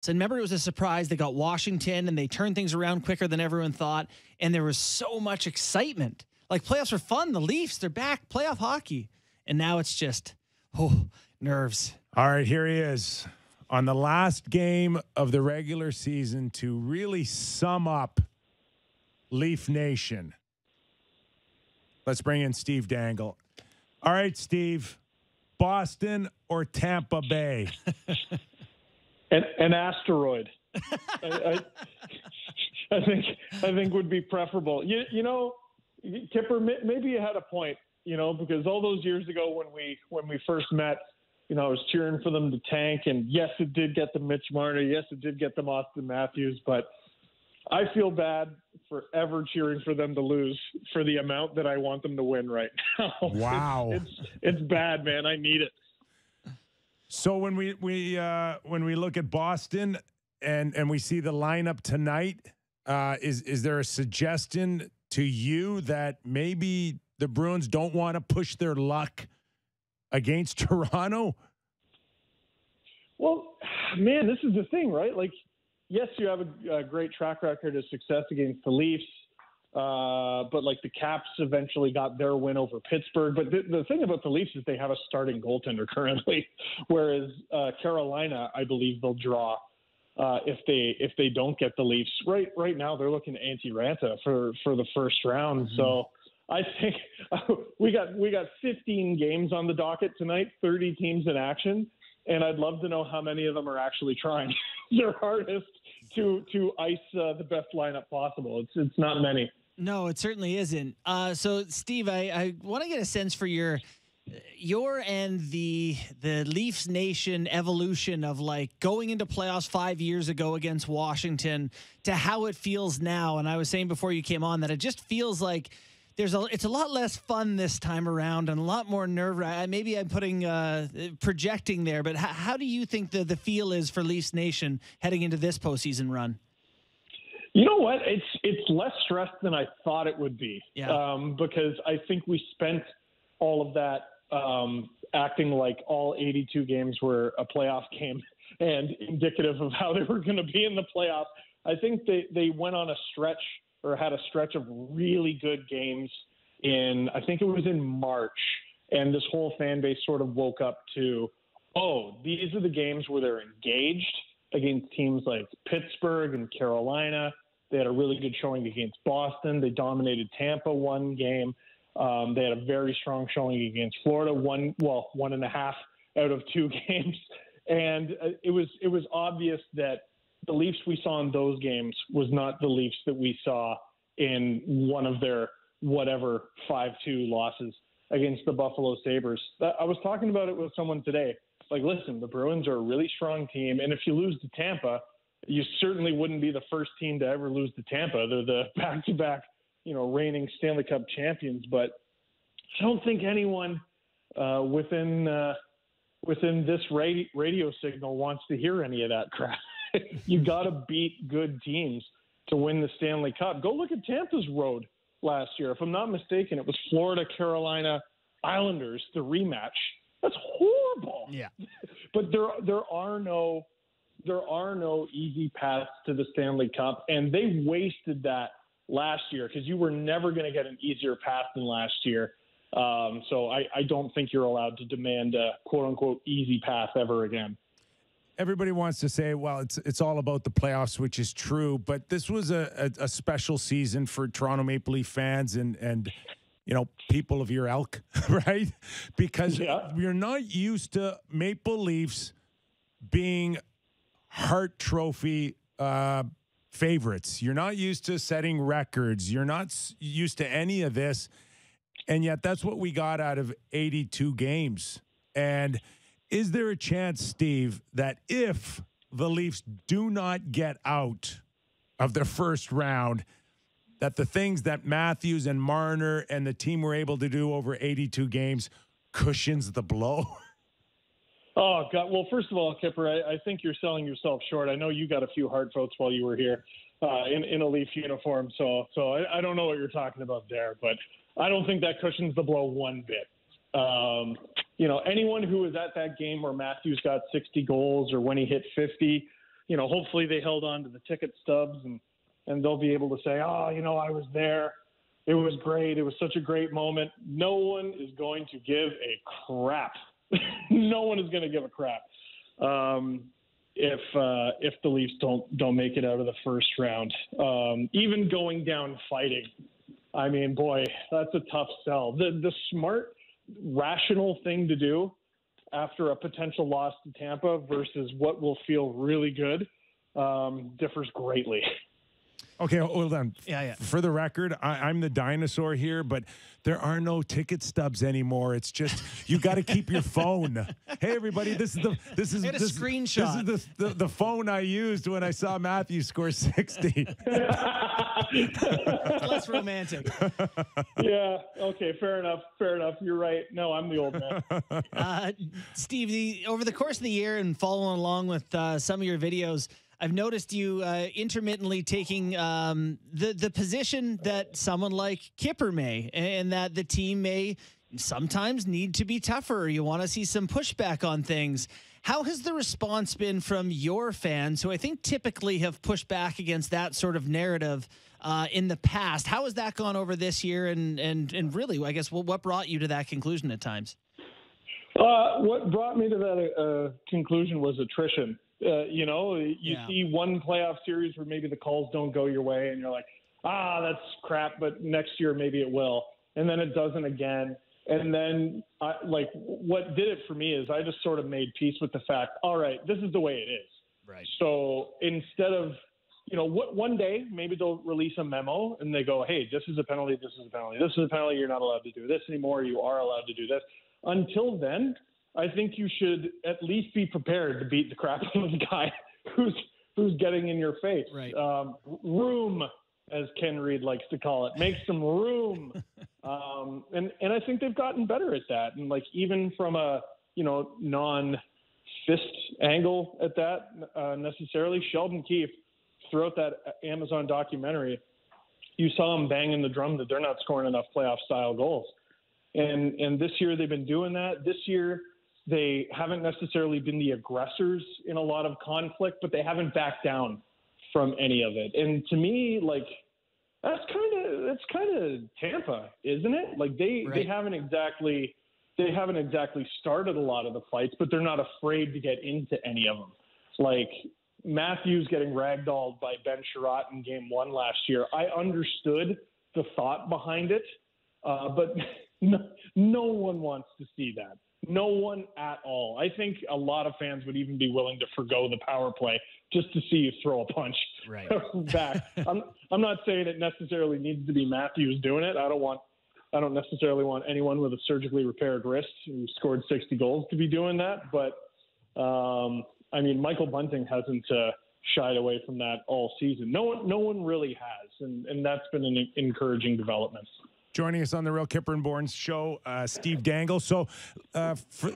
So remember, it was a surprise. They got Washington, and they turned things around quicker than everyone thought. And there was so much excitement. Like, playoffs are fun. The Leafs, they're back. Playoff hockey. And now it's just, nerves. All right, here he is on the last game of the regular season to really sum up Leaf Nation. Let's bring in Steve Dangle. All right, Steve, Boston or Tampa Bay? An asteroid. I think would be preferable. You know, Kyper, maybe you had a point. You know, because all those years ago when we first met, you know, I was cheering for them to tank, and yes, it did get them Mitch Marner. Yes, it did get them Austin Matthews, but I feel bad for ever cheering for them to lose for the amount that I want them to win right now. Wow, it's bad, man. I need it. So when we look at Boston and we see the lineup tonight, is there a suggestion to you that maybe the Bruins don't want to push their luck against Toronto? Well, man, this is the thing, right? Like, yes, you have a great track record of success against the Leafs, but like the Caps eventually got their win over Pittsburgh. But the thing about the Leafs is they have a starting goaltender currently, whereas Carolina, I believe they'll draw if they don't get the Leafs. Right now, they're looking at Antti Ranta for the first round. Mm-hmm. So I think we got 15 games on the docket tonight, 30 teams in action, and I'd love to know how many of them are actually trying their hardest to ice the best lineup possible. It's not many. No, it certainly isn't. So, Steve, I want to get a sense for your and the Leafs Nation evolution of like going into playoffs 5 years ago against Washington to how it feels now. And I was saying before you came on that it just feels like it's a lot less fun this time around and a lot more nerve-wracking. Maybe I'm projecting there, but how do you think the feel is for Leafs Nation heading into this postseason run? You know what? It's less stressed than I thought it would be. Yeah. Because I think we spent all of that acting like all 82 games were a playoff game and indicative of how they were going to be in the playoffs. I think they went on a stretch or had a stretch of really good games I think it was in March, and this whole fan base sort of woke up to, these are the games where they're engaged against teams like Pittsburgh and Carolina. They had a really good showing against Boston. They dominated Tampa one game. They had a very strong showing against Florida, 1.5 out of 2 games. And it was obvious that the Leafs we saw in those games was not the Leafs that we saw in one of their 5-2 losses against the Buffalo Sabres. I was talking about it with someone today. Like, listen, the Bruins are a really strong team, and if you lose to Tampa, you certainly wouldn't be the first team to ever lose to Tampa. They're the back-to-back, reigning Stanley Cup champions. But I don't think anyone within this radio signal wants to hear any of that crap. You got to beat good teams to win the Stanley Cup. Go look at Tampa's road last year. If I'm not mistaken, it was Florida, Carolina, Islanders, the rematch. That's horrible. Yeah. But there are no easy paths to the Stanley Cup, and they wasted that last year because you were never going to get an easier path than last year. So I don't think you're allowed to demand a quote-unquote easy path ever again. Everybody wants to say, well, it's all about the playoffs, which is true. But this was a special season for Toronto Maple Leaf fans and people of your ilk, right? Because we're not used to Maple Leafs being Hart Trophy favorites. You're not used to setting records. You're not used to any of this. And yet that's what we got out of 82 games. And is there a chance, Steve, that if the Leafs do not get out of the first round, that the things that Matthews and Marner and the team were able to do over 82 games cushions the blow? Oh, God. Well, first of all, Kyper, I think you're selling yourself short. I know you got a few hard votes while you were here in a Leaf uniform, so I don't know what you're talking about there, but I don't think that cushions the blow one bit. Anyone who was at that game where Matthews got 60 goals or when he hit 50, hopefully they held on to the ticket stubs and they'll be able to say, oh, I was there. It was great. It was such a great moment. No one is going to give a crap. No one is going to give a crap if the Leafs don't make it out of the first round. Even going down fighting, I mean, boy, that's a tough sell. The smart, rational thing to do after a potential loss to Tampa versus what will feel really good differs greatly. Okay, hold on. Yeah. For the record, I'm the dinosaur here, but there are no ticket stubs anymore. It's just you got to keep your phone. Hey, everybody, this is screenshot. This is the phone I used when I saw Matthew score 60. Less romantic. Yeah. Okay. Fair enough. You're right. No, I'm the old man. Steve, over the course of the year and following along with some of your videos, I've noticed you intermittently taking the position that someone like Kyper may, and that the team may sometimes need to be tougher. You want to see some pushback on things. How has the response been from your fans, who I think typically have pushed back against that sort of narrative in the past? How has that gone over this year? And really, I guess, what brought you to that conclusion at times? What brought me to that conclusion was attrition. You see one playoff series where maybe the calls don't go your way and you're like, that's crap, but next year maybe it will. And then it doesn't again. And then what did it for me is I just sort of made peace with the fact, all right, this is the way it is. Right. So instead of, one day maybe they'll release a memo and they go, hey, this is a penalty, this is a penalty, this is a penalty, you're not allowed to do this anymore, you are allowed to do this. Until then, I think you should at least be prepared to beat the crap out of the guy who's getting in your face. Right. Room, as Ken Reed likes to call it, make some room. And I think they've gotten better at that. And even from a non-fist angle at that necessarily, Sheldon Keefe, throughout that Amazon documentary, you saw him banging the drum that they're not scoring enough playoff style goals. And this year they've been doing that. This year they haven't necessarily been the aggressors in a lot of conflict, but they haven't backed down from any of it. And to me, that's kind of Tampa, isn't it? They haven't exactly started a lot of the fights, but they're not afraid to get into any of them. Matthews getting ragdolled by Ben Sherratt in Game 1 last year. I understood the thought behind it, but no one wants to see that. No one at all. I think a lot of fans would even be willing to forgo the power play just to see you throw a punch back. I'm not saying it necessarily needs to be Matthews doing it. I don't necessarily want anyone with a surgically repaired wrist who scored 60 goals to be doing that. But Michael Bunting hasn't shied away from that all season. No one really has, and that's been an encouraging development. Joining us on the Real Kyper and Bourne show, Steve Dangle. So for